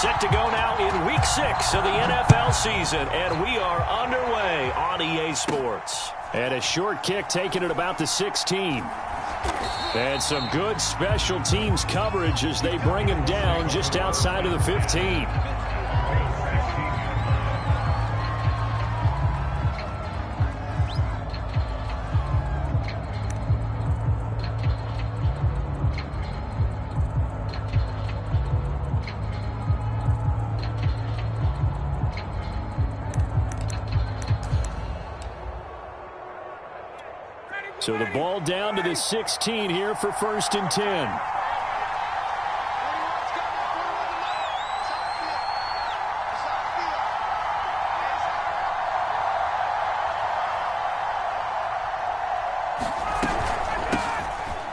Set to go now in Week 6 of the NFL season, and we are underway on EA Sports. And a short kick taken at about the 16. And some good special teams coverage as they bring him down just outside of the 15. So the ball down to the 16 here for 1st and 10.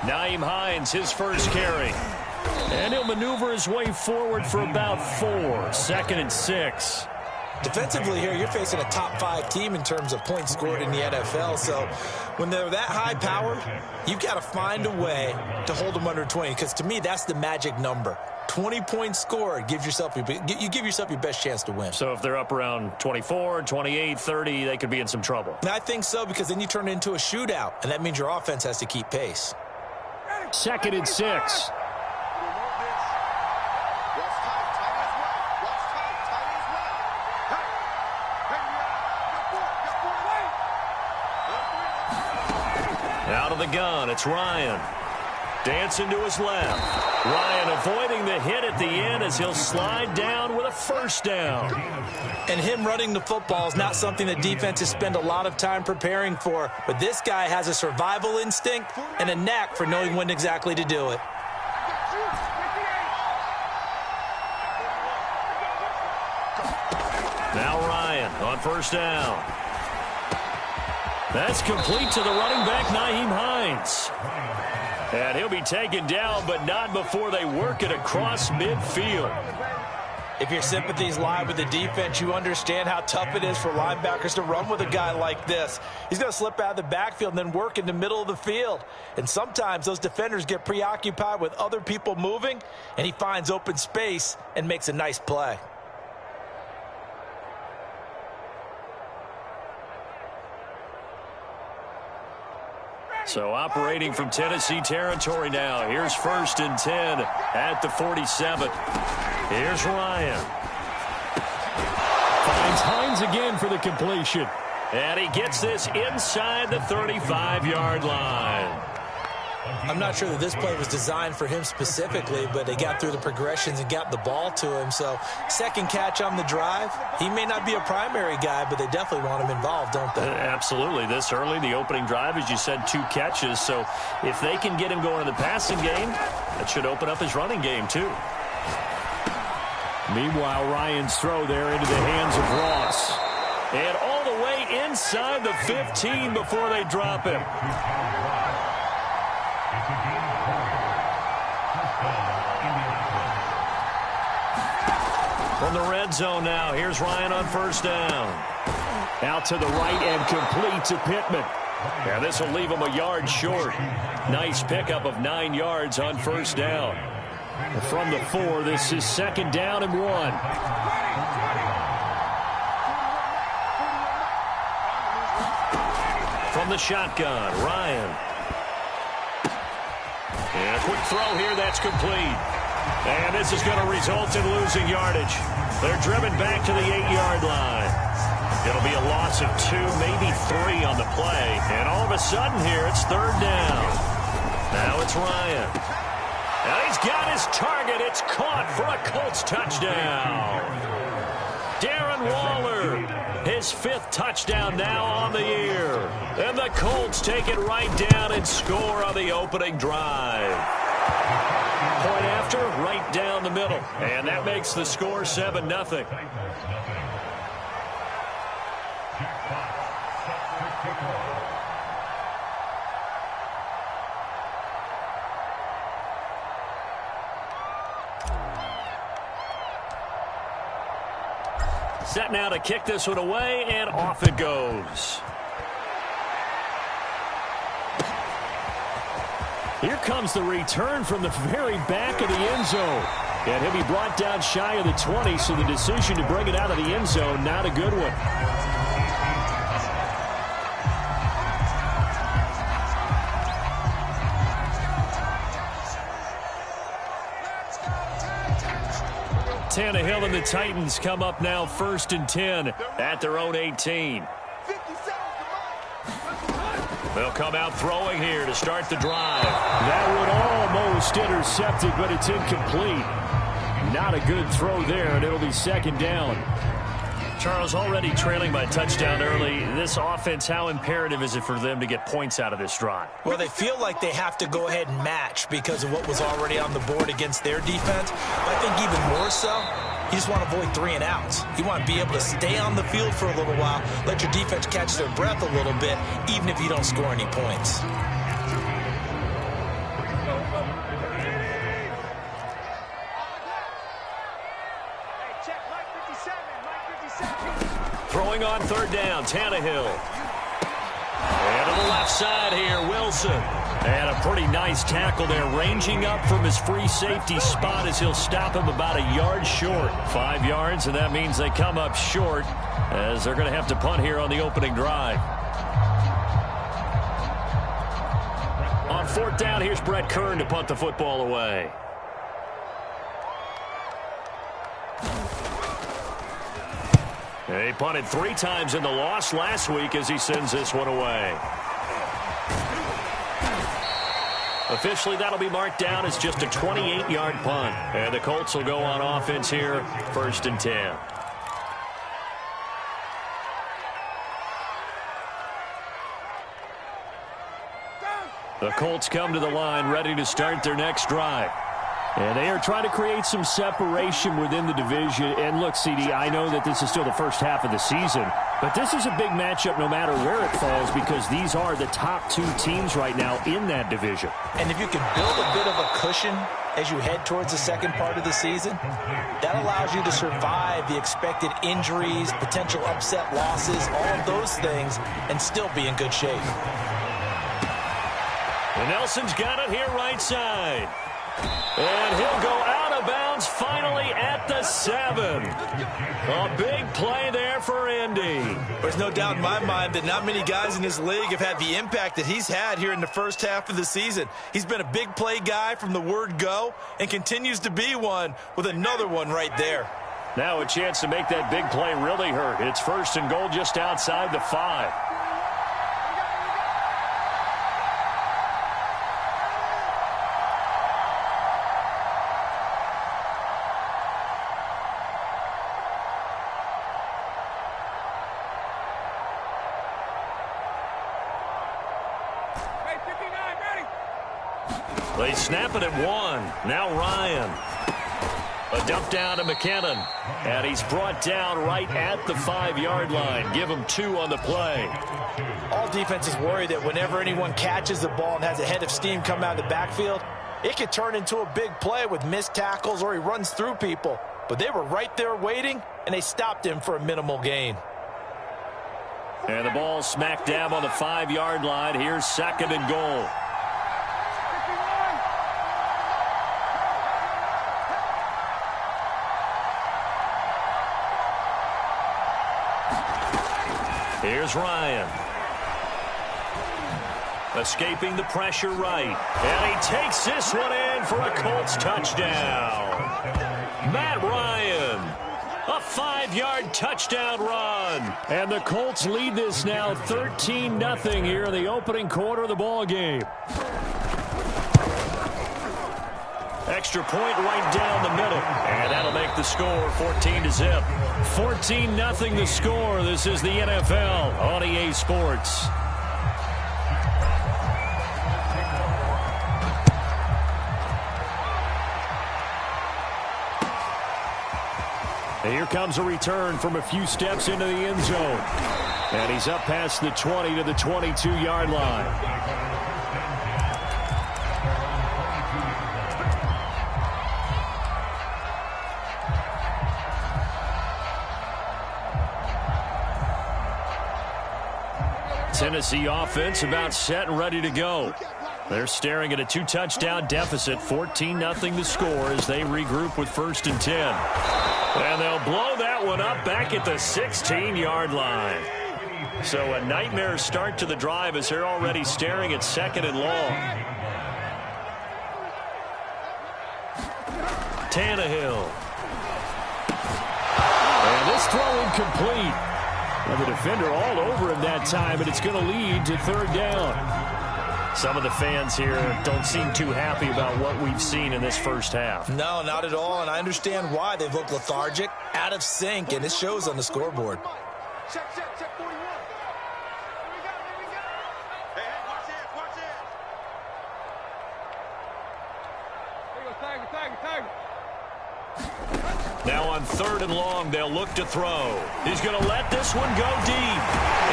Nyheim Hines, his first carry. And he'll maneuver his way forward for about 4. 2nd and 6. Defensively here, you're facing a top 5 team in terms of points scored in the NFL. So when they're that high powered, you've got to find a way to hold them under 20. Because to me, that's the magic number. 20 points scored, you give yourself your best chance to win. So if they're up around 24, 28, 30, they could be in some trouble. And I think so, because then you turn it into a shootout, and that means your offense has to keep pace. 2nd and 6. Out of the gun, it's Ryan. Dancing to his left. Ryan avoiding the hit at the end as he'll slide down with a 1st down. And him running the football is not something that defenses spend a lot of time preparing for. But this guy has a survival instinct and a knack for knowing when exactly to do it. Now Ryan on 1st down. That's complete to the running back, Nyheim Hines. And he'll be taken down, but not before they work it across midfield. If your sympathies lie with the defense, you understand how tough it is for linebackers to run with a guy like this. He's going to slip out of the backfield and then work in the middle of the field. And sometimes those defenders get preoccupied with other people moving, and he finds open space and makes a nice play. So operating from Tennessee territory now. Here's 1st and 10 at the 47. Here's Ryan. Finds Hines again for the completion. And he gets this inside the 35-yard line. I'm not sure that this play was designed for him specifically, but they got through the progressions and got the ball to him. So 2nd catch on the drive. He may not be a primary guy, but they definitely want him involved, don't they? Absolutely. This early, the opening drive, as you said, 2 catches. So if they can get him going in the passing game, that should open up his running game too. Meanwhile, Ryan's throw there into the hands of Ross. And all the way inside the 15 before they drop him. From the red zone now, here's Ryan on 1st down. Out to the right and complete to Pittman. Yeah, this will leave him a yard short. Nice pickup of 9 yards on 1st down. From the 4, this is 2nd down and 1. From the shotgun, Ryan. And a quick throw here, that's complete. And this is going to result in losing yardage. They're driven back to the 8-yard line. It'll be a loss of 2, maybe 3 on the play. And all of a sudden here, it's 3rd down. Now it's Ryan. And he's got his target. It's caught for a Colts touchdown. Darren Waller, his 5th touchdown now on the year. And the Colts take it right down and score on the opening drive. Point after, right down the middle. And that makes the score 7-0. Set now to kick this one away, and off it goes. Here comes the return from the very back of the end zone. And he'll be brought down shy of the 20, so the decision to bring it out of the end zone, not a good one. Tannehill and the Titans come up now 1st and 10 at their own 18. They'll come out throwing here to start the drive. That would almost intercept it, but it's incomplete. Not a good throw there, and it'll be 2nd down. Charles, already trailing by touchdown early. This offense, how imperative is it for them to get points out of this drive? Well, they feel like they have to go ahead and match because of what was already on the board against their defense. But I think even more so, you just want to avoid 3 and outs. You want to be able to stay on the field for a little while, let your defense catch their breath a little bit, even if you don't score any points. Throwing on 3rd down, Tannehill. And to the left side here, Wilson. And a pretty nice tackle there, ranging up from his free safety spot as he'll stop him about a yard short. 5 yards, and that means they come up short as they're going to have to punt here on the opening drive. On 4th down, here's Brett Kern to punt the football away. He punted 3 times in the loss last week as he sends this one away. Officially, that'll be marked down as just a 28-yard punt. And the Colts will go on offense here, 1st and 10. The Colts come to the line ready to start their next drive. And they are trying to create some separation within the division. And look, CD, I know that this is still the first half of the season, but this is a big matchup no matter where it falls because these are the top 2 teams right now in that division. And if you can build a bit of a cushion as you head towards the second part of the season, that allows you to survive the expected injuries, potential upset losses, all of those things, and still be in good shape. And Nelson's got it here right side. And he'll go out of bounds finally at the 7. A big play there for Indy. There's no doubt in my mind that not many guys in this league have had the impact that he's had here in the first half of the season. He's been a big play guy from the word go and continues to be one with another one right there. Now a chance to make that big play really hurt. It's 1st and goal just outside the 5. They snap it at 1. Now Ryan. A dump down to McKinnon. And he's brought down right at the 5-yard line. Give him 2 on the play. All defenses worry that whenever anyone catches the ball and has a head of steam come out of the backfield, it could turn into a big play with missed tackles or he runs through people. But they were right there waiting, and they stopped him for a minimal gain. And the ball smack dab on the 5-yard line. Here's 2nd and goal. Here's Ryan. Escaping the pressure right. And he takes this one in for a Colts touchdown. Matt Ryan. A 5-yard touchdown run. And the Colts lead this now 13-0 here in the opening quarter of the ball game. Extra point right down the middle. And that'll make the score 14-0. 14-0 the score. This is the NFL on EA Sports. Here comes a return from a few steps into the end zone. And he's up past the 20 to the 22-yard line. Tennessee offense about set and ready to go. They're staring at a 2-touchdown deficit, 14-0 the score as they regroup with 1st and 10. And they'll blow that one up back at the 16-yard line. So a nightmare start to the drive as they're already staring at 2nd and long. Tannehill. And this throw incomplete. And the defender all over him that time, and it's going to lead to 3rd down. Some of the fans here don't seem too happy about what we've seen in this first half. No, not at all, and I understand why. They've looked lethargic, out of sync, and it shows on the scoreboard. Check 41. Here we go. Hey, watch this. There you go, tag. Now on 3rd and long, they'll look to throw. He's going to let this one go deep.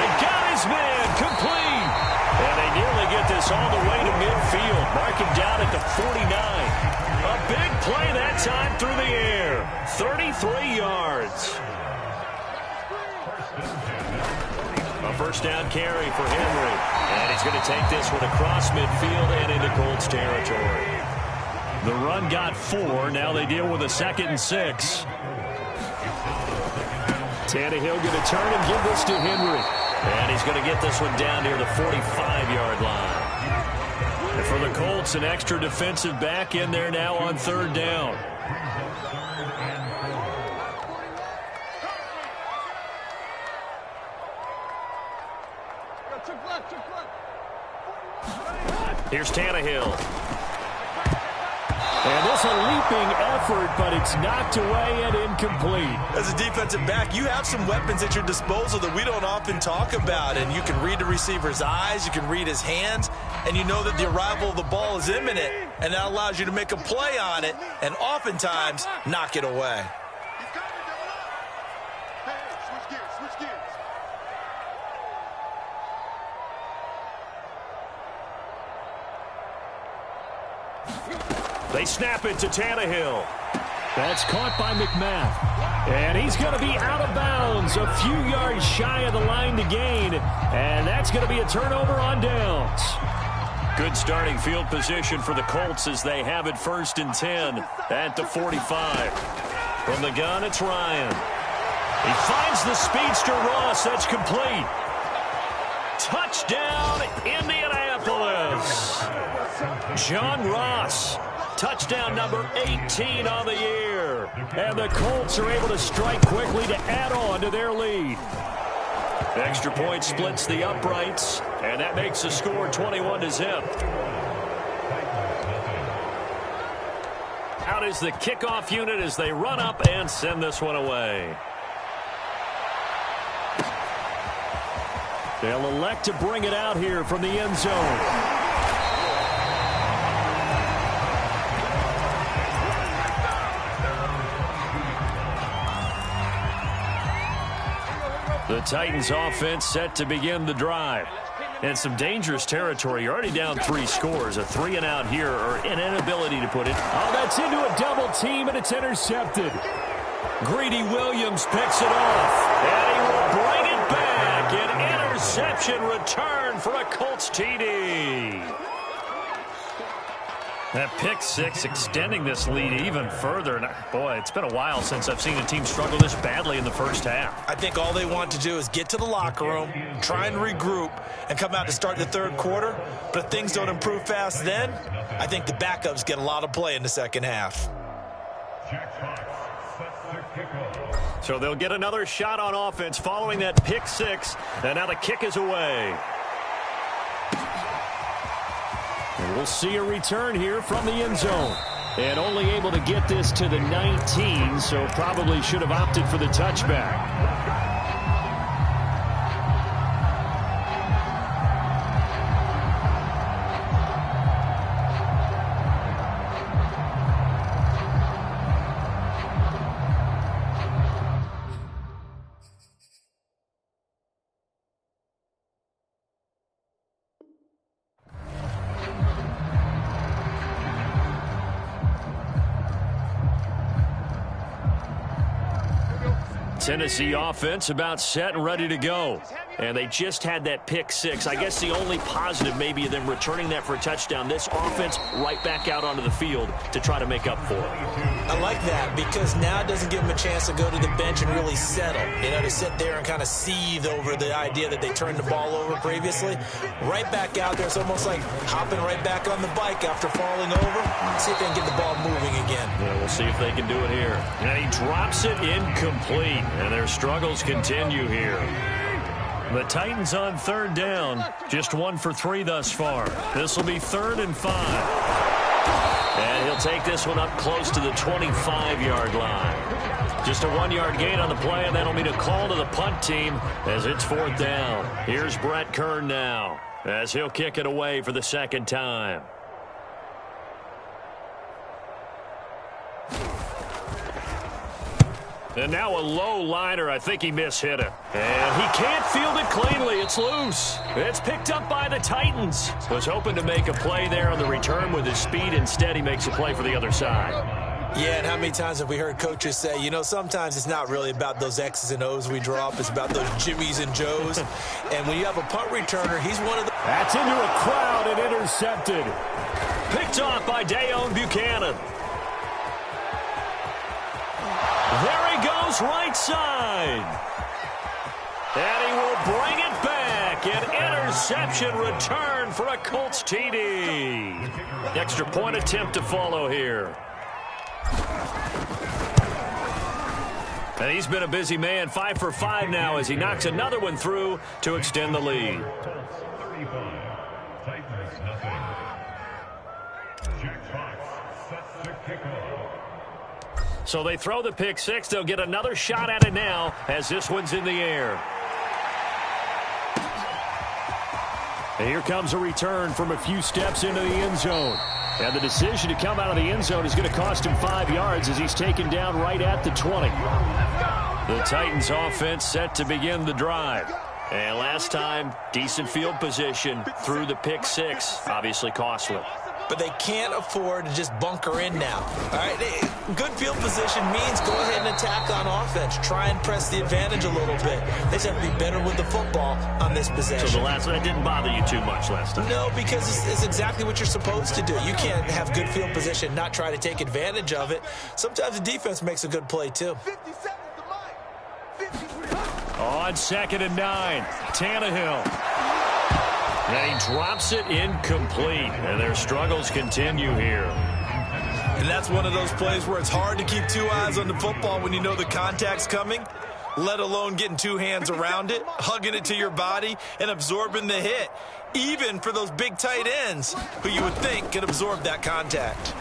And got his man complete. And they nearly get this all the way to midfield. Mark him down at the 49. A big play that time through the air. 33 yards. A 1st down carry for Henry. And he's going to take this one across midfield and into Colts territory. The run got 4. Now they deal with a 2nd and 6. Tannehill going to turn and give this to Henry. And he's going to get this one down near the 45-yard line. And for the Colts, an extra defensive back in there now on 3rd down. Here's Tannehill. And this a leaping effort, but it's knocked away and incomplete. As a defensive back, you have some weapons at your disposal that we don't often talk about. And you can read the receiver's eyes, you can read his hands, and you know that the arrival of the ball is imminent. And that allows you to make a play on it and oftentimes knock it away. Switch gears. They snap it to Tannehill. That's caught by McMath. And he's going to be out of bounds, a few yards shy of the line to gain. And that's going to be a turnover on downs. Good starting field position for the Colts as they have it 1st and 10 at the 45. From the gun, it's Ryan. He finds the speedster Ross. That's complete. Touchdown, Indianapolis. John Ross. Touchdown number 18 on the year. And the Colts are able to strike quickly to add on to their lead. Extra point splits the uprights, and that makes the score 21-0. Out is the kickoff unit as they run up and send this one away. They'll elect to bring it out here from the end zone. The Titans offense set to begin the drive. And some dangerous territory. You're already down 3 scores. A 3-and-out here or an inability to put it. Oh, that's into a double team, and it's intercepted. Greedy Williams picks it off. And he will bring it back. An interception return for a Colts TD. That pick 6 extending this lead even further. And boy, it's been a while since I've seen a team struggle this badly in the first half. I think all they want to do is get to the locker room, try and regroup, and come out to start the 3rd quarter. But if things don't improve fast then, I think the backups get a lot of play in the 2nd half. So they'll get another shot on offense following that pick 6. And now the kick is away. And we'll see a return here from the end zone. And only able to get this to the 19, so probably should have opted for the touchback. Tennessee offense about set and ready to go. and they just had that pick six. I guess the only positive maybe of them returning that for a touchdown. This offense right back out onto the field to try to make up for it. I like that because now it doesn't give them a chance to go to the bench and really settle, to sit there and kind of seethe over the idea that they turned the ball over previously. Right back out there. It's almost like hopping right back on the bike after falling over. See if they can get the ball moving again. Yeah, we'll see if they can do it here. And he drops it incomplete, and their struggles continue here. The Titans on third down, just 1 for 3 thus far. This will be 3rd and 5. And he'll take this one up close to the 25-yard line. Just a 1-yard gain on the play, and that'll mean a call to the punt team as it's 4th down. Here's Brett Kern now as he'll kick it away for the 2nd time. And now a low liner. I think he mishit it. And he can't field it cleanly. It's loose. It's picked up by the Titans. Was hoping to make a play there on the return with his speed. Instead, he makes a play for the other side. Yeah, and how many times have we heard coaches say, sometimes it's not really about those X's and O's we draw up. It's about those Jimmies and Joes. And when you have a punt returner, he's one of the... That's into a crowd and intercepted. Picked off by Dayon Buchanan. There he goes, right side. And he will bring it back. An interception return for a Colts TD. Extra point attempt to follow here. And he's been a busy man, 5 for 5 now as he knocks another one through to extend the lead. So they throw the pick six. They'll get another shot at it now as this one's in the air. And here comes a return from a few steps into the end zone. And the decision to come out of the end zone is going to cost him 5 yards as he's taken down right at the 20. The Titans offense set to begin the drive. And last time, decent field position through the pick six. Obviously costly. But they can't afford to just bunker in now. All right, good field position means go ahead and attack on offense. Try and press the advantage a little bit. They just have to be better with the football on this possession. So the last one, that didn't bother you too much last time? No, because it's exactly what you're supposed to do. You can't have good field position, not try to take advantage of it. Sometimes the defense makes a good play, too. 50 seconds to line. 50. On 2nd and 9, Tannehill. And he drops it incomplete. And their struggles continue here. And that's one of those plays where it's hard to keep 2 eyes on the football when you know the contact's coming, let alone getting 2 hands around it, hugging it to your body, and absorbing the hit, even for those big tight ends who you would think could absorb that contact.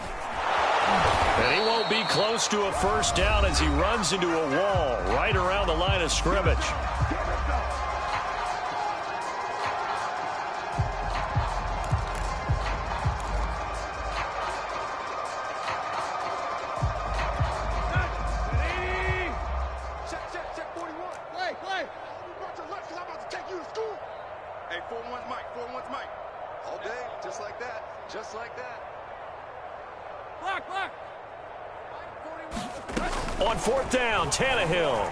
And he won't be close to a first down as he runs into a wall right around the line of scrimmage. Check 41. Play. Watch your left, 'cause I'm about to take you to school. Hey, 4-1's Mike. All day, just like that. Just like that. Block. On 4th down, Tannehill.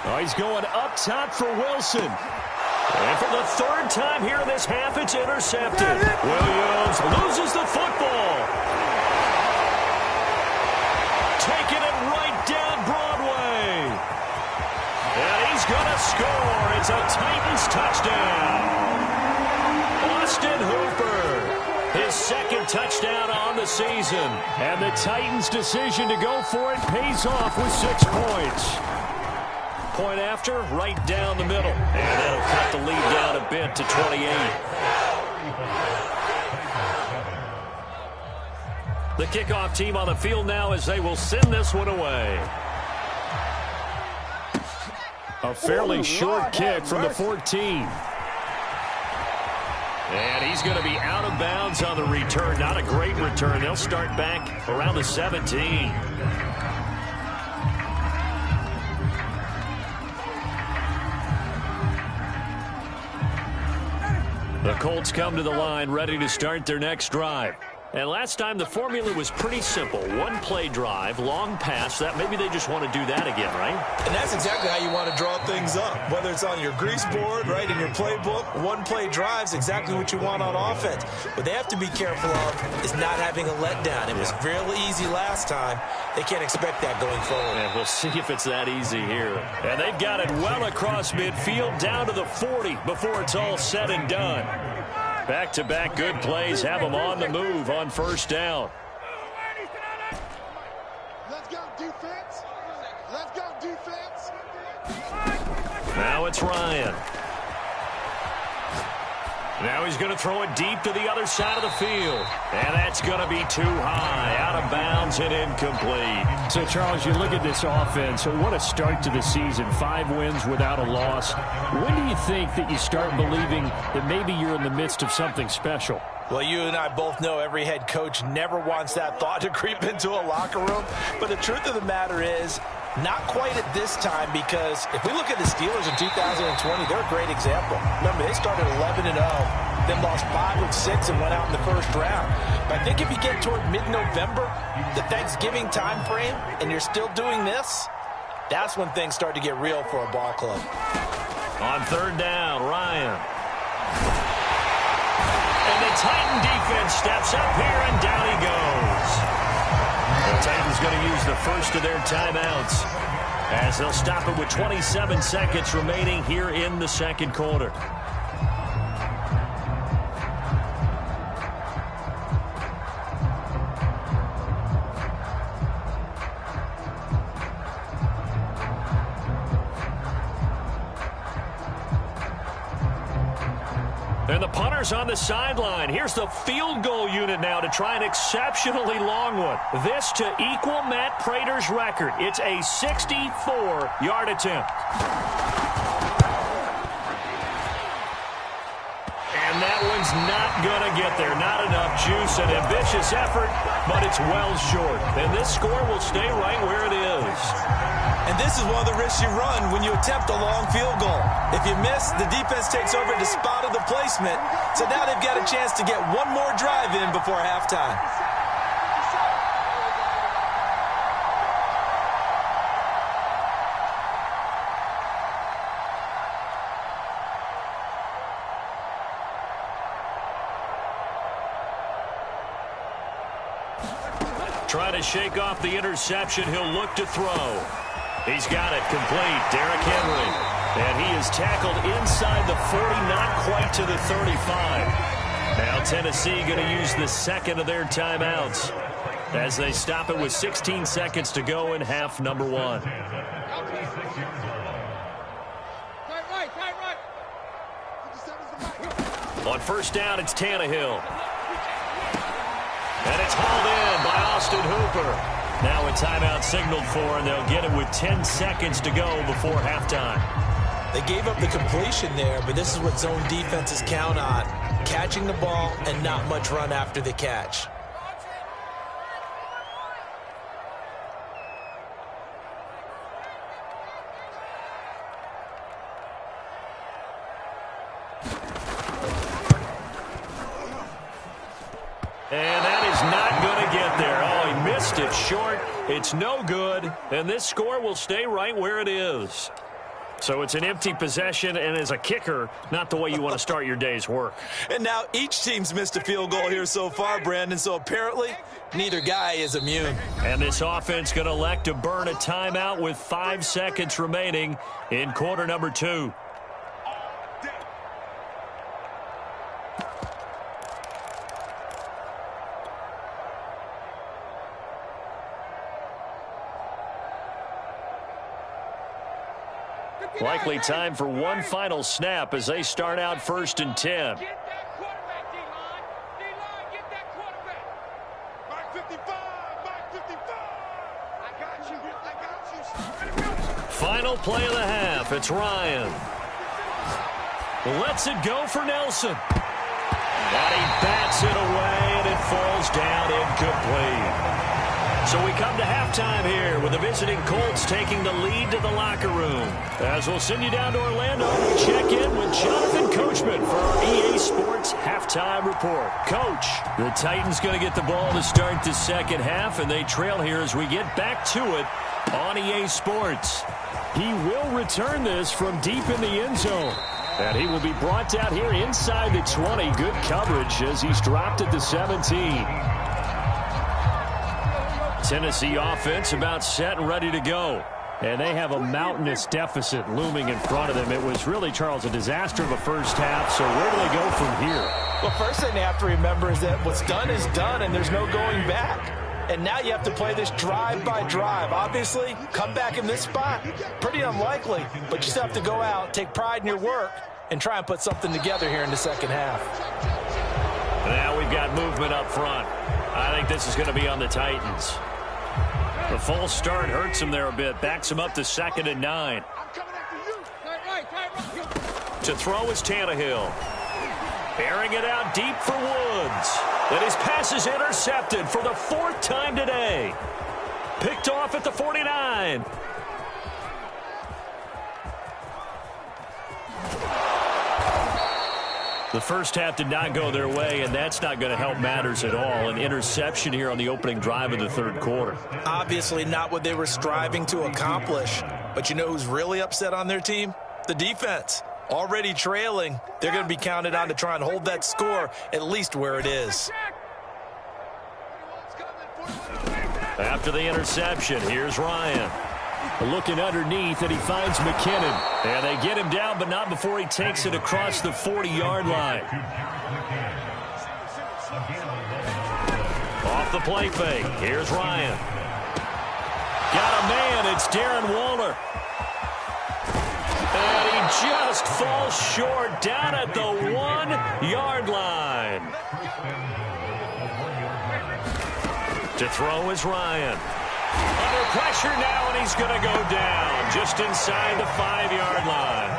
Oh, he's going up top for Wilson. And for the 3rd time here in this half, it's intercepted. Williams loses the football. Taking it right down Broadway. And he's going to score. It's a Titans touchdown. Austin Hooper, his 2nd touchdown on the season. And the Titans' decision to go for it pays off with 6 points. Point after, right down the middle. And that'll cut the lead down a bit to 28. The kickoff team on the field now as they will send this one away. A fairly short kick from the 14. And he's going to be out of bounds on the return. Not a great return. They'll start back around the 17. The Colts come to the line ready to start their next drive. And last time the formula was pretty simple. One play drive, long pass. That maybe they just want to do that again, right? And that's exactly how you want to draw things up. Whether it's on your grease board, right, in your playbook, one play drive's exactly what you want on offense. What they have to be careful of is not having a letdown. It was real easy last time. They can't expect that going forward. And we'll see if it's that easy here. And they've got it well across midfield down to the 40 before it's all said and done. Back-to-back good plays have them on the move on first down. Let's go defense. Let's go defense. Now it's Ryan. Now he's going to throw it deep to the other side of the field. And that's going to be too high, out of bounds and incomplete. So, Charles, you look at this offense, so what a start to the season. 5 wins without a loss. When do you think that you start believing that maybe you're in the midst of something special? Well, you and I both know every head coach never wants that thought to creep into a locker room. But the truth of the matter is, not quite at this time, because if we look at the Steelers in 2020, they're a great example. Remember, they started 11-0, then lost 5 of 6 and went out in the first round. But I think if you get toward mid-November, the Thanksgiving time frame, and you're still doing this, that's when things start to get real for a ball club. On third down, Ryan. And the Titan defense steps up here, and down he goes. The Titans going to use the first of their timeouts as they'll stop it with 27 seconds remaining here in the second quarter. And the punter's on the sideline. Here's the field goal unit now to try an exceptionally long one. This to equal Matt Prater's record. It's a 64-yard attempt. And that one's not going to get there. Not enough juice. An ambitious effort, but it's well short. And this score will stay right where it is. And this is one of the risks you run when you attempt a long field goal. If you miss, the defense takes over the spot of the placement. So now they've got a chance to get one more drive in before halftime. Trying to shake off the interception. He'll look to throw. He's got it complete. Derrick Henry. And he is tackled inside the 40, not quite to the 35. Now Tennessee going to use the second of their timeouts as they stop it with 16 seconds to go in half number 1. On first down, it's Tannehill. And it's hauled in by Austin Hooper. Now a timeout signaled for, and they'll get it with 10 seconds to go before halftime. They gave up the completion there, but this is what zone defenses count on. Catching the ball and not much run after the catch. And that is not going to get there. Oh, he missed it short. It's no good. And this score will stay right where it is. So it's an empty possession, and as a kicker, not the way you want to start your day's work. And now each team's missed a field goal here so far, Brandon, so apparently neither guy is immune. And this offense going to elect to burn a timeout with 5 seconds remaining in quarter number 2. Likely time for one final snap as they start out 1st and 10. Get that quarterback, D-line. D-line, get that quarterback. Mark 55, Mark 55. I got you. Final play of the half. It's Ryan. Lets it go for Nelson. And he bats it away, and it falls down incomplete. So we come to halftime here with the visiting Colts taking the lead to the locker room. As we'll send you down to Orlando, we check in with Jonathan Coachman for our EA Sports Halftime Report. Coach, the Titans going to get the ball to start the second half, and they trail here as we get back to it on EA Sports. He will return this from deep in the end zone. And he will be brought down here inside the 20. Good coverage as he's dropped at the 17. Tennessee offense about set and ready to go. And they have a mountainous deficit looming in front of them. It was really, Charles, a disaster of a first half. So where do they go from here? Well, first thing they have to remember is that what's done is done, and there's no going back. And now you have to play this drive by drive. Obviously, come back in this spot, pretty unlikely. But you still have to go out, take pride in your work, and try and put something together here in the second half. Now we've got movement up front. I think this is going to be on the Titans. The false start hurts him there a bit. Backs him up to 2nd and 9. To throw is Tannehill. Airing it out deep for Woods. And his pass is intercepted for the 4th time today. Picked off at the 49. The first half did not go their way, and that's not going to help matters at all. An interception here on the opening drive of the third quarter. Obviously not what they were striving to accomplish. But you know who's really upset on their team? The defense. Already trailing, they're going to be counted on to try and hold that score at least where it is. After the interception, here's Ryan. Looking underneath, and he finds McKinnon. And they get him down, but not before he takes it across the 40-yard line. Off the play fake, here's Ryan. Got a man, it's Darren Waller. And he just falls short down at the 1-yard line. To throw is Ryan. Under pressure now, and he's going to go down just inside the 5-yard line.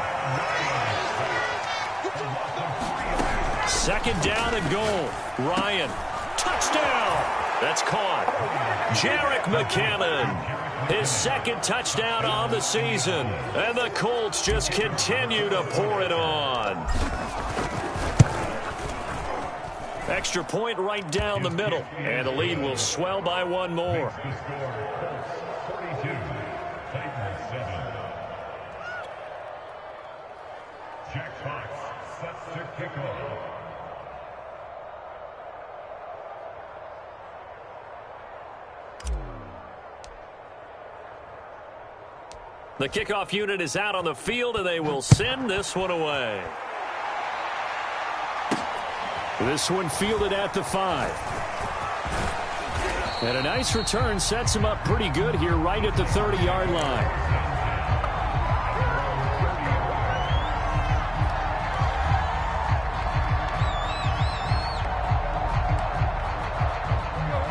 2nd down and goal. Ryan, touchdown. That's caught. Jerick McKinnon, his 2nd touchdown on the season. And the Colts just continue to pour it on. Extra point right down the middle. And the lead will swell by 1 more. The kickoff unit is out on the field, and they will send this one away. This one fielded at the 5. And a nice return sets him up pretty good here right at the 30-yard line.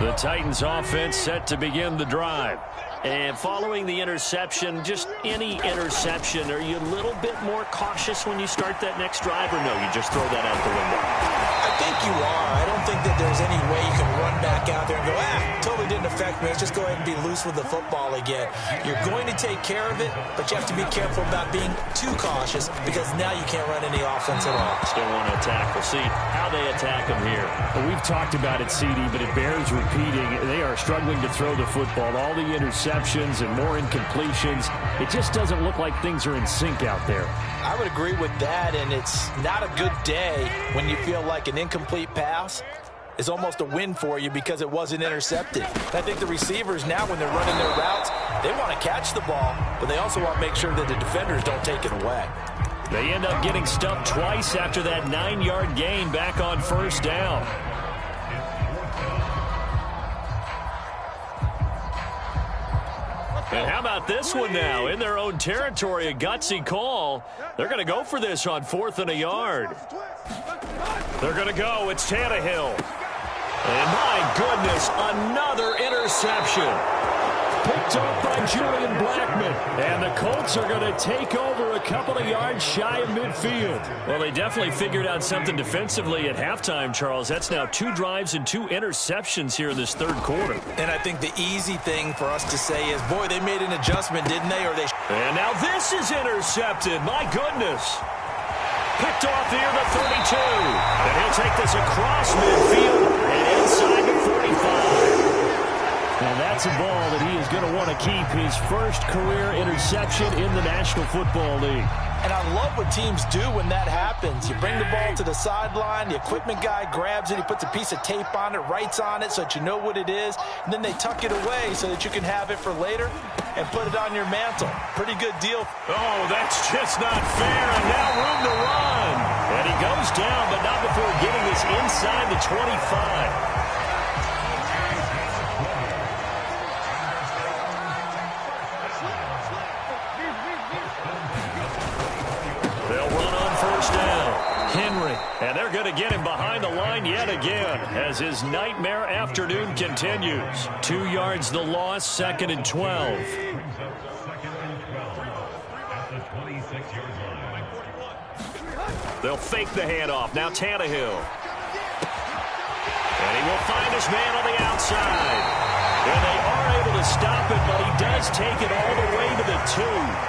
The Titans offense set to begin the drive. And following the interception, just any interception, are you a little bit more cautious when you start that next drive, or no, you just throw that out the window? I think you are. I don't think that there's any way you can run back out there and go, totally didn't affect me. Let's just go ahead and be loose with the football again. You're going to take care of it, but you have to be careful about being too cautious because now you can't run any offense at all. Still want to attack. We'll see how they attack them here. Well, we've talked about it, CD, but it bears repeating. They are struggling to throw the football. All the interceptions and more incompletions. It just doesn't look like things are in sync out there. I would agree with that, and it's not a good day when you feel like an incomplete pass is almost a win for you because it wasn't intercepted. And I think the receivers now, when they're running their routes, they want to catch the ball, but they also want to make sure that the defenders don't take it away. They end up getting stuffed twice after that 9-yard gain back on 1st down. And how about this one now? In their own territory, a gutsy call. They're going to go for this on 4th and a yard. They're going to go. It's Tannehill. And my goodness, another interception. Picked off by Julian Blackmon. And the Colts are going to take over a couple of yards shy of midfield. Well, they definitely figured out something defensively at halftime, Charles. That's now 2 drives and 2 interceptions here in this third quarter. And I think the easy thing for us to say is, boy, they made an adjustment, didn't they? And now this is intercepted. My goodness. Picked off near the 32. And he'll take this across midfield and inside the 45. And that's a ball that he is going to want to keep, his first career interception in the National Football League. And I love what teams do when that happens. You bring the ball to the sideline, the equipment guy grabs it, he puts a piece of tape on it, writes on it so that you know what it is, and then they tuck it away so that you can have it for later and put it on your mantle. Pretty good deal. Oh, that's just not fair, and now room to run. And he goes down, but not before getting this inside the 25. And they're going to get him behind the line yet again as his nightmare afternoon continues. 2 yards the loss, 2nd and 12. They'll fake the handoff. Now Tannehill. And he will find his man on the outside. And they are able to stop it, but he does take it all the way to the 2.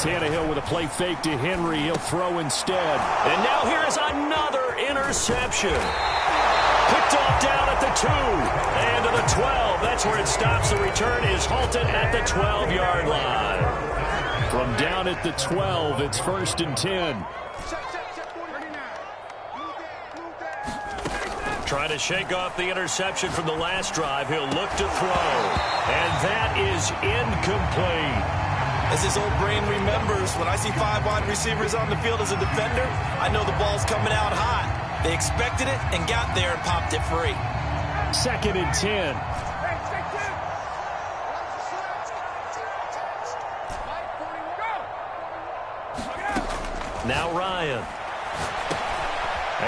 Tannehill with a play fake to Henry. He'll throw instead. And now here is another interception. Picked off down at the 2 and to the 12. That's where it stops. The return is halted at the 12-yard line. From down at the 12, it's 1st and 10. Trying to shake off the interception from the last drive. He'll look to throw. And that is incomplete. As his old brain remembers, when I see 5 wide receivers on the field as a defender, I know the ball's coming out hot. They expected it and got there and popped it free. 2nd and 10. Now Ryan.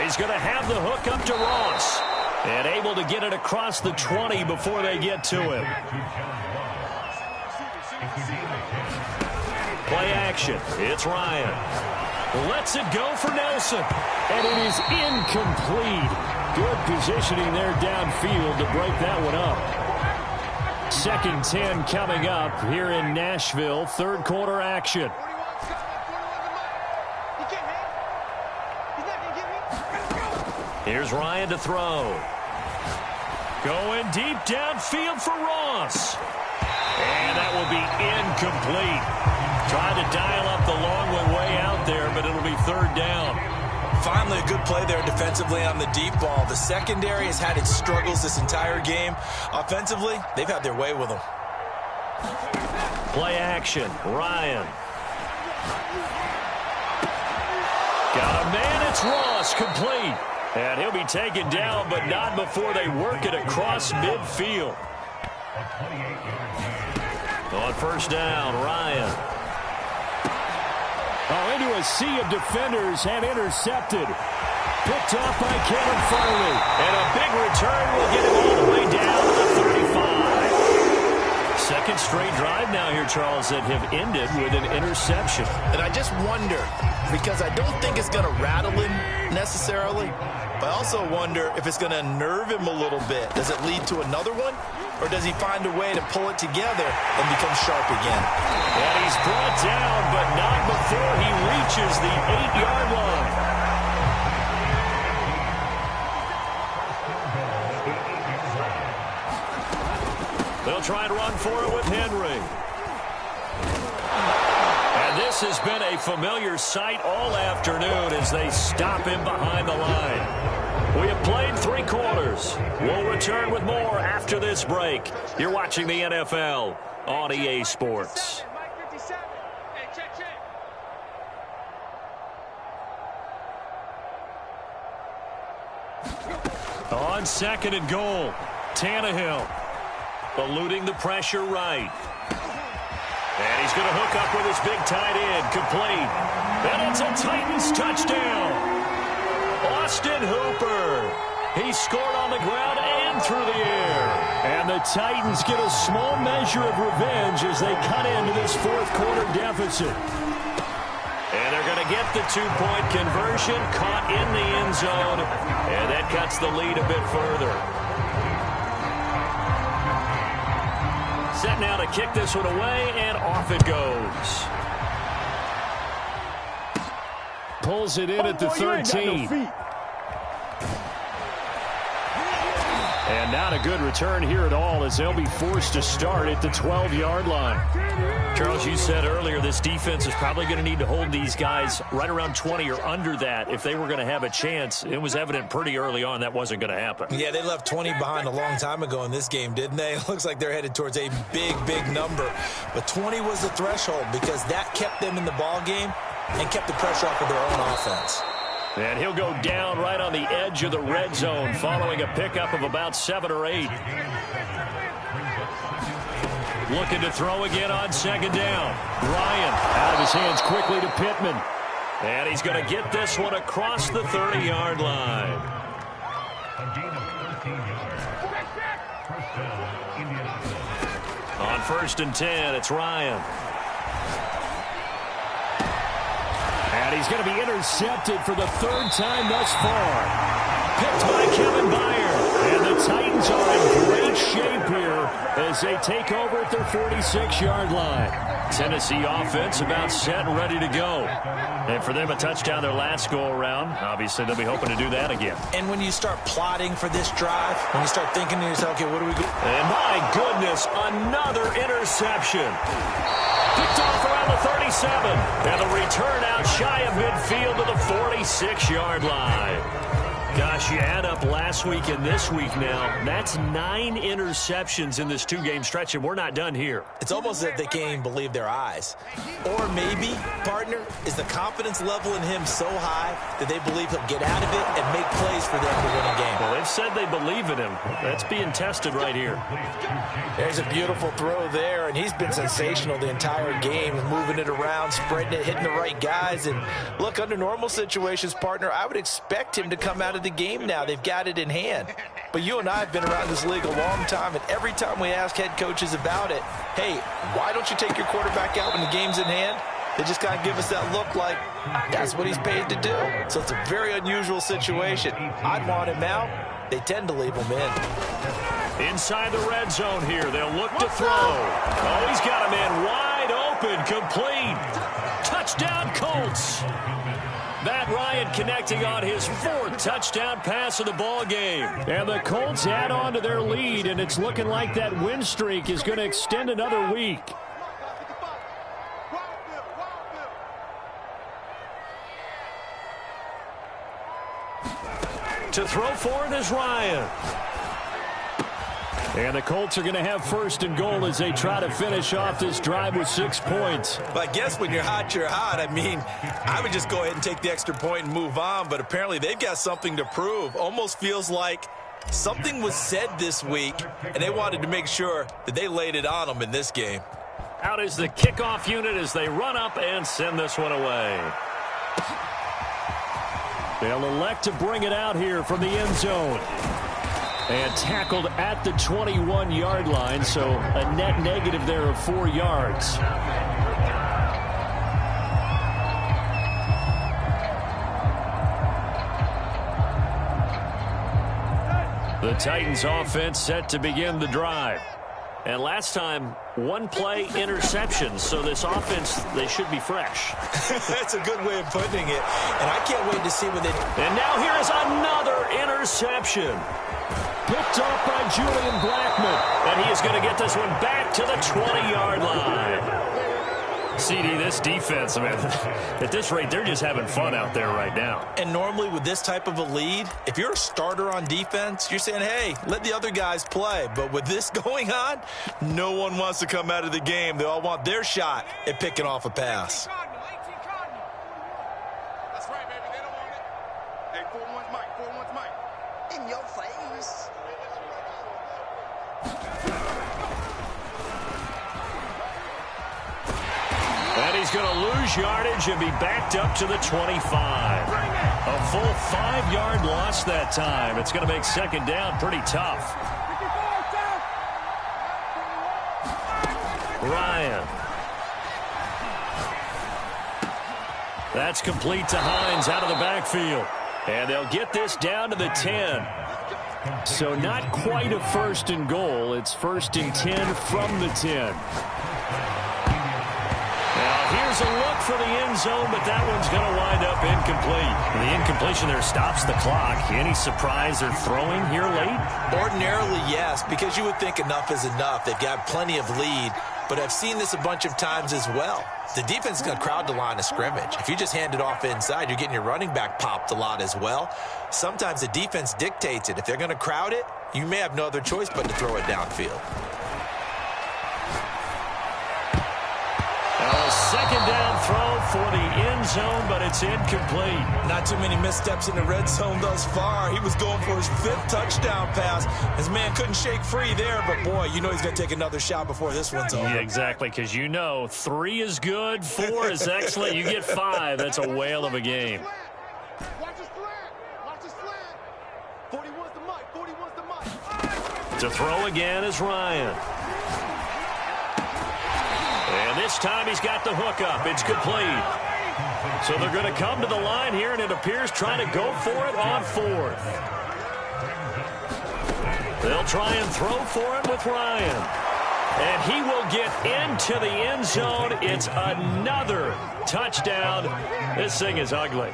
He's going to have the hook up to Ross. And able to get it across the 20 before they get to him. Play action. It's Ryan. Lets it go for Nelson. And it is incomplete. Good positioning there downfield to break that one up. 2nd 10 coming up here in Nashville. Third quarter action. Here's Ryan to throw. Going deep downfield for Ross. And that will be incomplete. Trying to dial up the long one way out there, but it'll be 3rd down. Finally, a good play there defensively on the deep ball. The secondary has had its struggles this entire game. Offensively, they've had their way with them. Play action. Ryan. Got a man. It's Ross. Complete. And he'll be taken down, but not before they work it across midfield. On 1st down, Ryan. Oh, into a sea of defenders and intercepted. Picked off by Kevin Farley. And a big return will get him all the way down to the 35. 2nd straight drive now here, Charles, that have ended with an interception. And I just wonder, because I don't think it's going to rattle him necessarily, but I also wonder if it's going to nerve him a little bit. Does it lead to another one? Or does he find a way to pull it together and become sharp again? And he's brought down, but not before he reaches the 8-yard line. They'll try and run for it with Henry. And this has been a familiar sight all afternoon as they stop him behind the line. We have played 3 quarters. We'll return with more after this break. You're watching the NFL on EA Sports. On 2nd and goal, Tannehill eluding the pressure right. And he's going to hook up with his big tight end, complete. And it's a Titans touchdown. Austin Hooper. He scored on the ground and through the air. And the Titans get a small measure of revenge as they cut into this fourth quarter deficit. And they're going to get the two-point conversion, caught in the end zone, and that cuts the lead a bit further. Set now to kick this one away, and off it goes. Pulls it in at the 13. And not a good return here at all as they'll be forced to start at the 12-yard line. Charles, you said earlier this defense is probably going to need to hold these guys right around 20 or under that if they were going to have a chance. It was evident pretty early on that wasn't going to happen. Yeah, they left 20 behind a long time ago in this game, didn't they? It looks like they're headed towards a big, big number. But 20 was the threshold because that kept them in the ball game and kept the pressure off of their own offense. And he'll go down right on the edge of the red zone following a pickup of about 7 or 8. Looking to throw again on second down. Ryan out of his hands quickly to Pittman. And he's going to get this one across the 30-yard line. On 1st and 10, it's Ryan. And he's going to be intercepted for the 3rd time thus far. Picked by Kevin Byard. And the Titans are in great shape here as they take over at their 46-yard line. Tennessee offense about set and ready to go. And for them, a touchdown their last go-around. Obviously, they'll be hoping to do that again. And when you start plotting for this drive, when you start thinking to yourself, okay, what do we do? And my goodness, another interception. Picked off around the 37. And the return out shy of midfield to the 46-yard line. Gosh, you add up last week and this week now. That's 9 interceptions in this 2-game stretch, and we're not done here. It's almost as if they can't even believe their eyes. Or maybe, partner, is the confidence level in him so high that they believe he'll get out of it and make plays for them to win a game. Well, they've said they believe in him. That's being tested right here. There's a beautiful throw there, and he's been sensational the entire game, moving it around, spreading it, hitting the right guys. And look, under normal situations, partner, I would expect him to come out of the game now. They've got it in hand. But you and I have been around this league a long time, and every time we ask head coaches about it, hey, why don't you take your quarterback out when the game's in hand? They just kind of give us that look like that's what he's paid to do. So it's a very unusual situation. I'd want him out. They tend to leave him in. Inside the red zone here. They'll look to throw. Oh, he's got a man wide open, complete. Touchdown, Colts. Matt Ryan connecting on his 4th touchdown pass of the ball game. And the Colts add on to their lead, and it's looking like that win streak is going to extend another week. To throw for it is Ryan. And the Colts are going to have 1st and goal as they try to finish off this drive with 6 points. But I guess when you're hot, you're hot. I mean, I would just go ahead and take the extra point and move on, but apparently they've got something to prove. Almost feels like something was said this week, and they wanted to make sure that they laid it on them in this game. Out is the kickoff unit as they run up and send this one away. They'll elect to bring it out here from the end zone. And tackled at the 21-yard line, so a net negative there of 4 yards. The Titans offense set to begin the drive. And last time, 1-play interceptions, so this offense, they should be fresh. That's a good way of putting it, and I can't wait to see what they do. And now here is another interception. Picked off by Julian Blackmon. And he is going to get this one back to the 20-yard line. CD, this defense, man, at this rate, they're just having fun out there right now. And normally with this type of a lead, if you're a starter on defense, you're saying, hey, let the other guys play. But with this going on, no one wants to come out of the game. They all want their shot at picking off a pass. That's right, baby. They don't want it. Hey, 4-1's Mike. 4-1's Mike. In your face. And he's going to lose yardage and be backed up to the 25. A full 5-yard loss that time. It's going to make second down pretty tough. Ryan. That's complete to Hines out of the backfield. And they'll get this down to the 10. So not quite a first and goal. It's first and 10 from the 10. Now here's a look for the end zone, but that one's going to wind up incomplete. And the incompletion there stops the clock. Any surprise they're throwing here late? Ordinarily, yes, because you would think enough is enough. They've got plenty of lead, but I've seen this a bunch of times as well. The defense is going to crowd the line of scrimmage. If you just hand it off inside, you're getting your running back popped a lot as well. Sometimes the defense dictates it. If they're going to crowd it, you may have no other choice but to throw it downfield. A second down throw for the end zone, but it's incomplete. Not too many missteps in the red zone thus far. He was going for his 5th touchdown pass. His man couldn't shake free there, but boy, you know he's going to take another shot before this one's over. Yeah, exactly, because you know 3 is good, 4 is excellent. You get 5. That's a whale of a game. Watch his slant. Watch his slant. 41's the mic. 41's the mic. To throw again is Ryan. And this time he's got the hook up. It's complete. So they're going to come to the line here, and it appears trying to go for it on 4th. They'll try and throw for it with Ryan. And he will get into the end zone. It's another touchdown. This thing is ugly.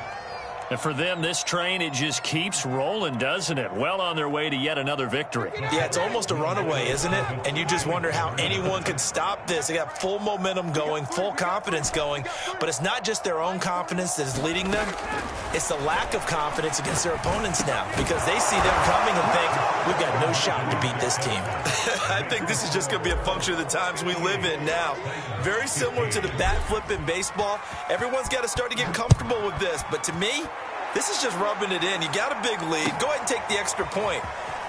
And for them, this train, it just keeps rolling, doesn't it? Well on their way to yet another victory. Yeah, it's almost a runaway, isn't it? And you just wonder how anyone could stop this. They got full momentum going, full confidence going. But it's not just their own confidence that is leading them. It's the lack of confidence against their opponents now, because they see them coming and think, we've got no shot to beat this team. I think this is just going to be a function of the times we live in now. Very similar to the bat flip in baseball. Everyone's got to start to get comfortable with this. But to me, this is just rubbing it in. You got a big lead. Go ahead and take the extra point.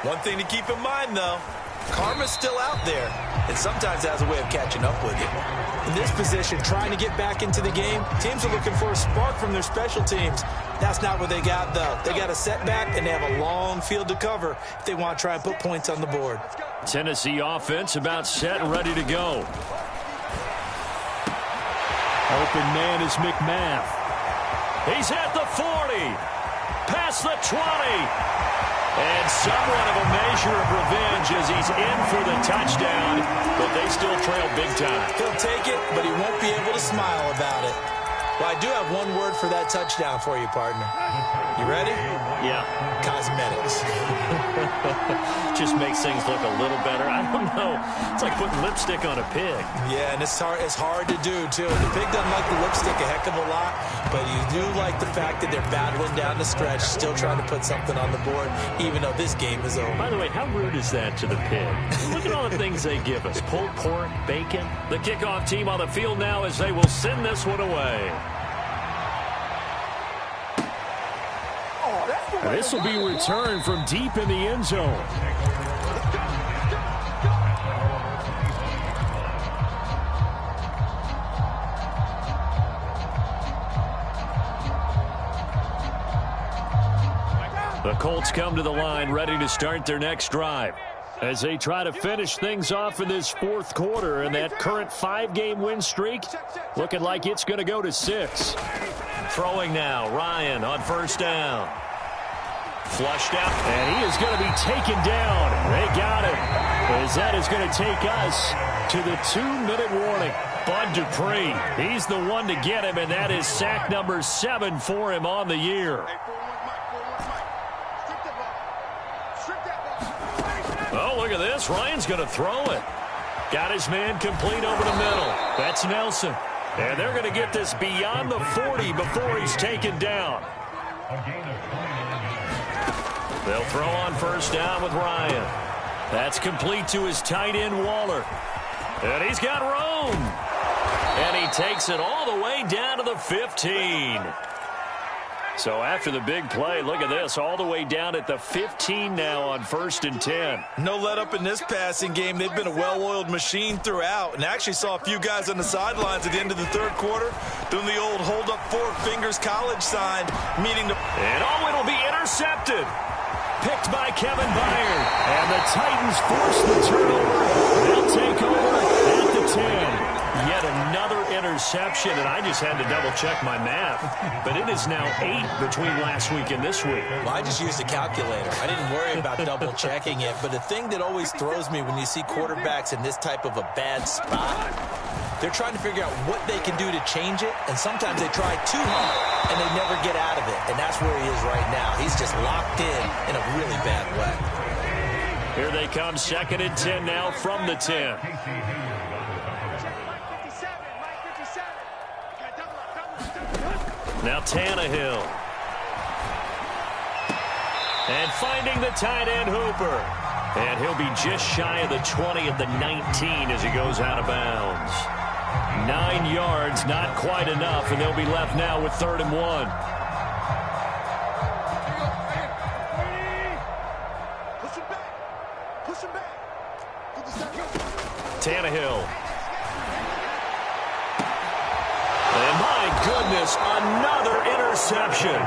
One thing to keep in mind, though, karma's still out there, and sometimes has a way of catching up with you. In this position, trying to get back into the game, teams are looking for a spark from their special teams. That's not what they got, though. They got a setback, and they have a long field to cover if they want to try and put points on the board. Tennessee offense about set and ready to go. Open man is McMath. He's at the 40. Past the 20. And somewhat of a measure of revenge as he's in for the touchdown, but they still trail big time. He'll take it, but he won't be able to smile about it. Well, I do have one word for that touchdown for you, partner. You ready? Yeah. Cosmetics. Just makes things look a little better. I don't know. It's like putting lipstick on a pig. Yeah, and it's hard to do, too. The pig doesn't like the lipstick a heck of a lot, but you do like the fact that they're battling down the stretch, still trying to put something on the board, even though this game is over. By the way, how rude is that to the pig? Look at all the things they give us. Pulled pork, bacon. The kickoff team on the field now as they will send this one away. This will be returned from deep in the end zone. The Colts come to the line ready to start their next drive as they try to finish things off in this 4th quarter, and that current 5-game win streak looking like it's going to go to 6. Throwing now, Ryan on first down. Flushed out, and he is going to be taken down. They got him, as that is going to take us to the 2-minute warning. Bud Dupree, he's the one to get him, and that is sack number 7 for him on the year. Oh, look at this. Ryan's going to throw it. Got his man complete over the middle. That's Nelson. And they're going to get this beyond the 40 before he's taken down. They'll throw on first down with Ryan. That's complete to his tight end, Waller. And he's got room. And he takes it all the way down to the 15. So after the big play, look at this, all the way down at the 15 now on 1st and 10. No let up in this passing game. They've been a well-oiled machine throughout, and actually saw a few guys on the sidelines at the end of the third quarter doing the old hold up 4 fingers college sign, meaning to... And it'll be intercepted. Picked by Kevin Byard. And the Titans force the turnover. They'll take over at the 10. Yet another interception, and I just had to double-check my math. But it is now 8 between last week and this week. Well, I just used a calculator. I didn't worry about double-checking it. But the thing that always throws me when you see quarterbacks in this type of a bad spot, they're trying to figure out what they can do to change it, and sometimes they try too hard, and they never get out of it. And that's where he is right now. He's just locked in a really bad way. Here they come, 2nd and 10 now from the 10. Now Tannehill. And finding the tight end Hooper. And he'll be just shy of the 20 at the 19 as he goes out of bounds. 9 yards, not quite enough, and they'll be left now with 3rd and 1. Push him back. Tannehill. And my goodness, another interception.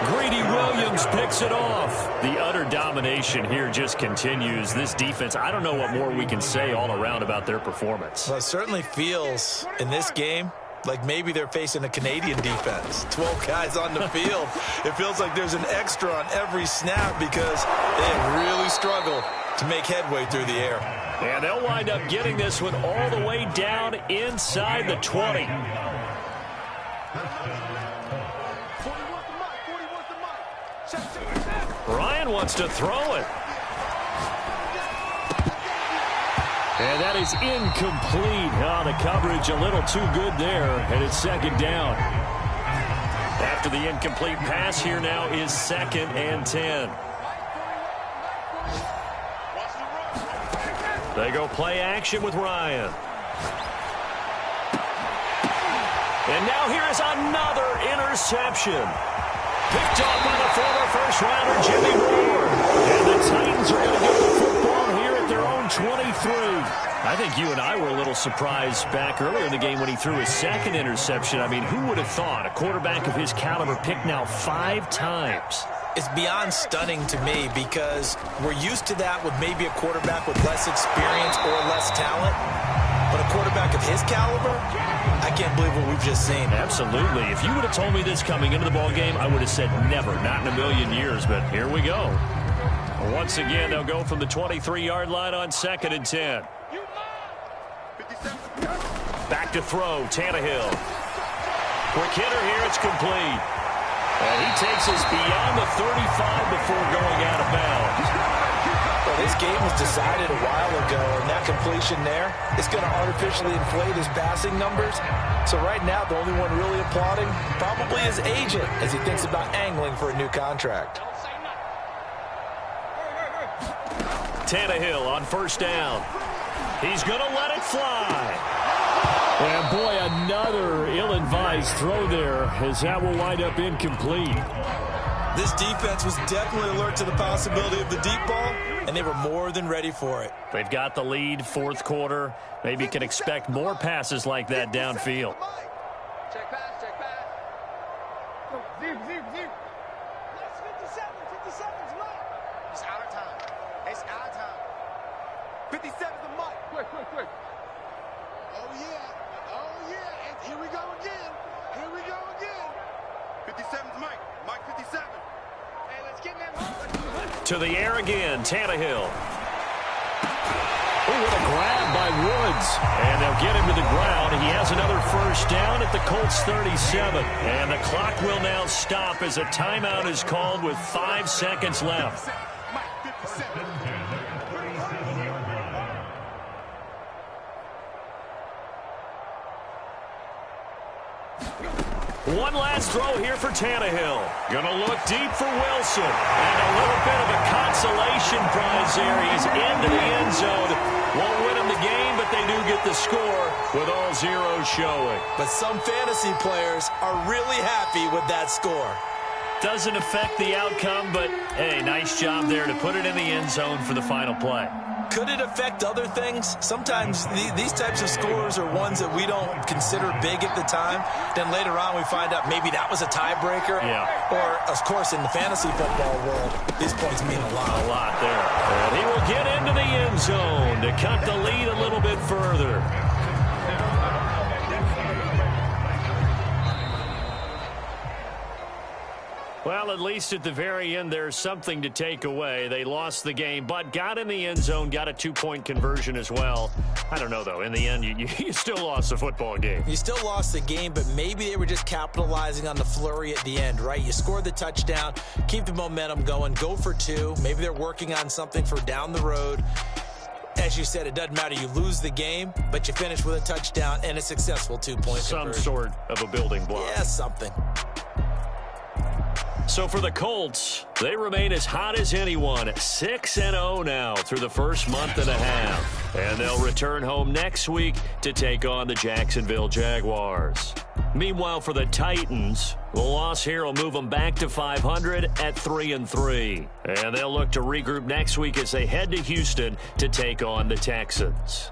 Greedy Williams picks it off. The utter domination here just continues. This defense, I don't know what more we can say all around about their performance. Well, it certainly feels in this game like maybe they're facing a Canadian defense. 12 guys on the field. It feels like there's an extra on every snap because they have really struggled to make headway through the air. And they'll wind up getting this one all the way down inside the 20. Ryan wants to throw it. And that is incomplete. Oh, the coverage a little too good there, and it's 2nd down. After the incomplete pass, here now is 2nd and 10. They go play action with Ryan. And now here is another interception. Picked off by the former first-rounder Jimmy Ward. And the Titans are going to get the football here at their own 23. I think you and I were a little surprised back earlier in the game when he threw his 2nd interception. I mean, who would have thought a quarterback of his caliber picked now 5 times? It's beyond stunning to me because we're used to that with maybe a quarterback with less experience or less talent. But a quarterback of his caliber, I can't believe what we've just seen. Absolutely. If you would have told me this coming into the ballgame, I would have said never, not in a million years. But here we go. Once again, they'll go from the 23-yard line on 2nd and 10. Back to throw, Tannehill. Quick hitter here, it's complete. And he takes us beyond the 35 before going out of bounds. Well, this game was decided a while ago, and that completion there is going to artificially inflate his passing numbers. So right now, the only one really applauding probably his agent as he thinks about angling for a new contract. Tannehill on 1st down. He's going to let it fly. And boy, another ill-advised throw there as that will wind up incomplete. This defense was definitely alert to the possibility of the deep ball, and they were more than ready for it. They've got the lead, 4th quarter. Maybe can expect more passes like that downfield. Check pass, check pass. Zero. 57's left. It's out of time. It's out of time. 57's the mark. Quick. Oh, yeah. And here we go again. 57's Mike. Mike 57. Hey, let's get in that hole. To the air again, Tannehill. Oh, what a grab by Woods. And they'll get him to the ground. He has another 1st down at the Colts 37. And the clock will now stop as a timeout is called with 5 seconds left. Mike 57. One last throw here for Tannehill. Going to look deep for Wilson. And a little bit of a consolation prize there. He's into the end zone. Won't win him the game, but they do get the score with all zeros showing. But some fantasy players are really happy with that score. Doesn't affect the outcome, but, hey, nice job there to put it in the end zone for the final play. Could it affect other things? Sometimes these types of scores are ones that we don't consider big at the time. Then later on we find out maybe that was a tiebreaker. Yeah. Or, of course, in the fantasy football world, these points mean a lot. A lot there. And he will get into the end zone to cut the lead a little bit further. Well, at least at the very end, there's something to take away. They lost the game, but got in the end zone, got a 2-point conversion as well. I don't know, though. In the end, you still lost the football game. You still lost the game, but maybe they were just capitalizing on the flurry at the end, right? You scored the touchdown, keep the momentum going, go for 2. Maybe they're working on something for down the road. As you said, it doesn't matter. You lose the game, but you finish with a touchdown and a successful 2-point conversion. Some sort of a building block. Yeah, something. So for the Colts, they remain as hot as anyone, 6-0 now through the first month and a half. And they'll return home next week to take on the Jacksonville Jaguars. Meanwhile, for the Titans, the loss here will move them back to 500 at 3-3. And they'll look to regroup next week as they head to Houston to take on the Texans.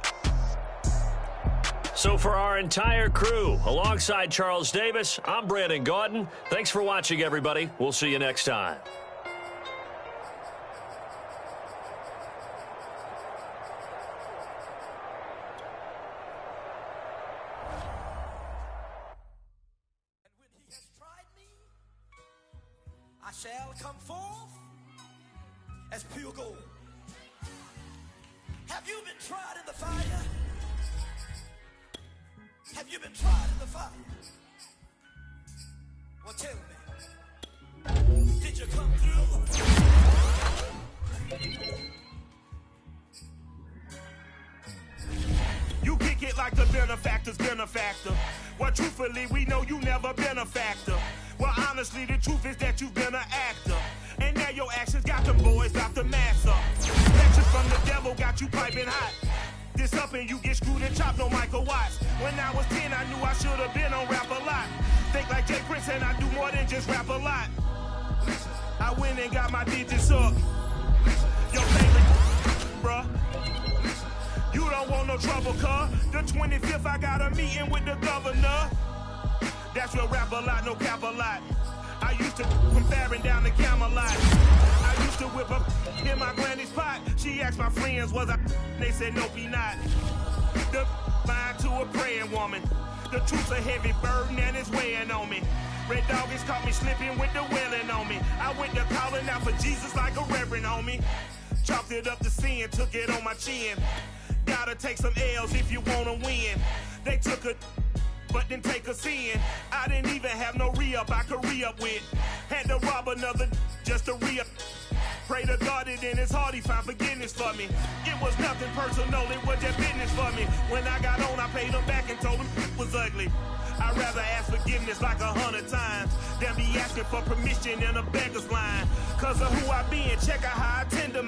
So for our entire crew, alongside Charles Davis, I'm Brandon Gaudin. Thanks for watching, everybody. We'll see you next time. And when he has tried me, I shall come forth as pure gold. Have you been tried in the fire? Have you been tried in the fire? Well, tell me, did you come through? You kick it like the benefactor's benefactor. Well, truthfully, we know you never been a factor. Well, honestly, the truth is that you've been an actor. And now your actions got them boys out the mass up. Lectures from the devil got you piping hot. This up and you get screwed and chopped on Michael Watts. When I was 10, I knew I should have been on Rap a Lot. Think like Jay Prince and I do more than just rap a lot. I went and got my digits up. Your favorite, bruh. You don't want no trouble, cuz. The 25th, I got a meeting with the governor. That's your Rap a Lot, no cap a lot. I used to from Farron down to Camelot. I used to whip up in my granny's pot. She asked my friends, was I? They said, nope, he not. The line to a praying woman. The truth's a heavy burden and it's weighing on me. Red Doggies caught me slipping with the wailing on me. I went to calling out for Jesus like a reverend on me. Chalked it up to sin, took it on my chin. Gotta take some L's if you wanna win. They took a but then take us in. I didn't even have no re-up I could re-up with. Had to rob another just to re-up. Pray to God that in his heart he found forgiveness for me. It was nothing personal, it was just business for me. When I got on, I paid him back and told him it was ugly. I'd rather ask forgiveness like 100 times than be asking for permission in a beggar's line. Cause of who I be and check out how I tend to